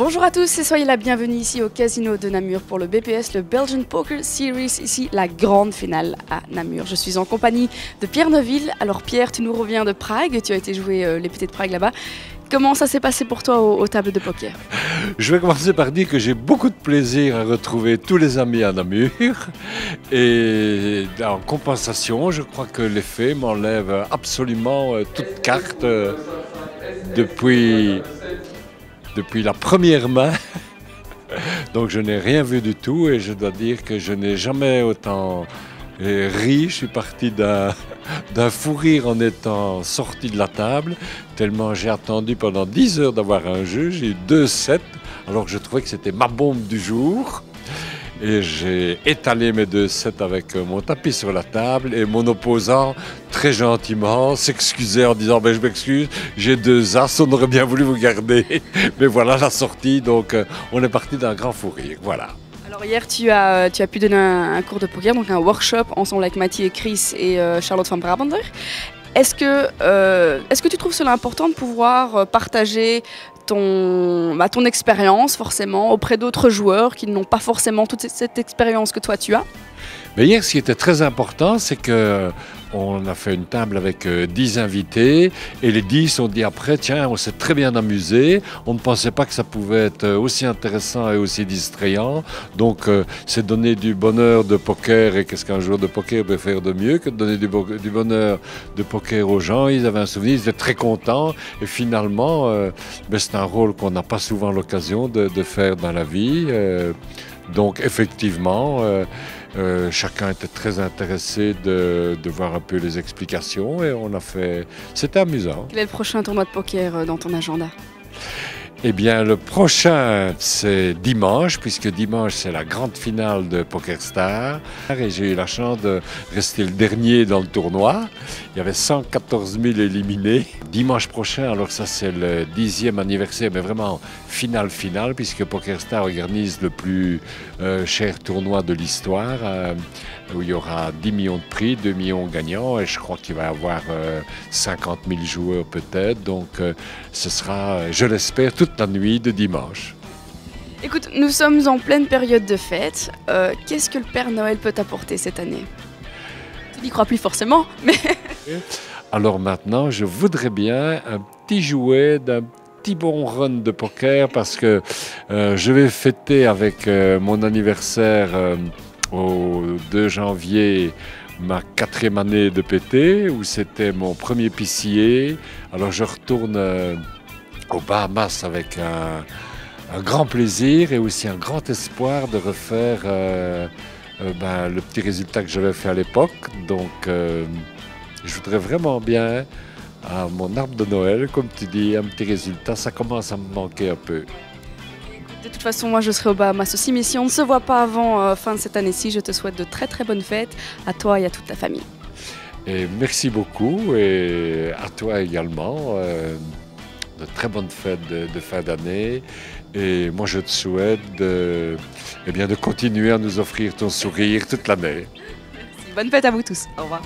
Bonjour à tous et soyez la bienvenue ici au Casino de Namur pour le BPS, le Belgian Poker Series, ici la grande finale à Namur. Je suis en compagnie de Pierre Neuville. Alors Pierre, tu nous reviens de Prague, tu as été jouer les PT de Prague là-bas. Comment ça s'est passé pour toi aux tables de poker? Je vais commencer par dire que j'ai beaucoup de plaisir à retrouver tous les amis à Namur. Et en compensation, je crois que les fées m'enlèvent absolument toute carte depuis la première main. Donc je n'ai rien vu du tout et je dois dire que je n'ai jamais autant ri. Je suis parti d'un fou rire en étant sorti de la table, tellement j'ai attendu pendant 10 heures d'avoir un jeu. J'ai eu 2-7, alors que je trouvais que c'était ma bombe du jour. Et j'ai étalé mes 2-7 avec mon tapis sur la table et mon opposant, très gentiment, s'excusait en disant je m'excuse, j'ai 2 as, on aurait bien voulu vous garder. Mais voilà la sortie, donc on est parti d'un grand fou rire, voilà. Alors hier, tu as pu donner un cours de poker, donc un workshop ensemble avec Mathieu et Chris et Charlotte van Brabander. Est-ce que tu trouves cela important de pouvoir partager ton expérience forcément auprès d'autres joueurs qui n'ont pas forcément toute cette expérience que toi tu as? Mais hier, ce qui était très important, c'est qu'on a fait une table avec 10 invités et les 10 ont dit après, tiens, on s'est très bien amusé, on ne pensait pas que ça pouvait être aussi intéressant et aussi distrayant. Donc, c'est donner du bonheur de poker et qu'est-ce qu'un joueur de poker peut faire de mieux que de donner du bonheur de poker aux gens. Ils avaient un souvenir, ils étaient très contents et finalement, c'est un rôle qu'on n'a pas souvent l'occasion de faire dans la vie. Donc, effectivement, chacun était très intéressé de voir un peu les explications et on a fait... C'était amusant. Quel est le prochain tournoi de poker dans ton agenda? Eh bien, le prochain, c'est dimanche, puisque dimanche, c'est la grande finale de PokerStars. Et j'ai eu la chance de rester le dernier dans le tournoi. Il y avait 114 000 éliminés. Dimanche prochain, alors ça, c'est le 10e anniversaire, mais vraiment finale, puisque PokerStars organise le plus cher tournoi de l'histoire, où il y aura 10 millions de prix, 2 millions gagnants, et je crois qu'il va y avoir 50 000 joueurs peut-être. Donc, ce sera, je l'espère, toute la nuit de dimanche. Écoute, nous sommes en pleine période de fête. Qu'est-ce que le Père Noël peut t'apporter cette année? Tu n'y crois plus forcément, mais... Alors maintenant, je voudrais bien un petit jouet d'un petit bon run de poker parce que je vais fêter avec mon anniversaire au 2 janvier ma 4e année de PT, où c'était mon premier PCA. Alors je retourne aux Bahamas avec un grand plaisir et aussi un grand espoir de refaire le petit résultat que j'avais fait à l'époque. Donc je voudrais vraiment bien à mon arbre de Noël, comme tu dis, un petit résultat. Ça commence à me manquer un peu. De toute façon, moi je serai aux Bahamas aussi, mais si on ne se voit pas avant fin de cette année-ci, je te souhaite de très très bonnes fêtes à toi et à toute ta famille. Et merci beaucoup et à toi également. De très bonnes fêtes de fin d'année. Et moi je te souhaite de continuer à nous offrir ton sourire toute l'année. Bonne fête à vous tous. Au revoir.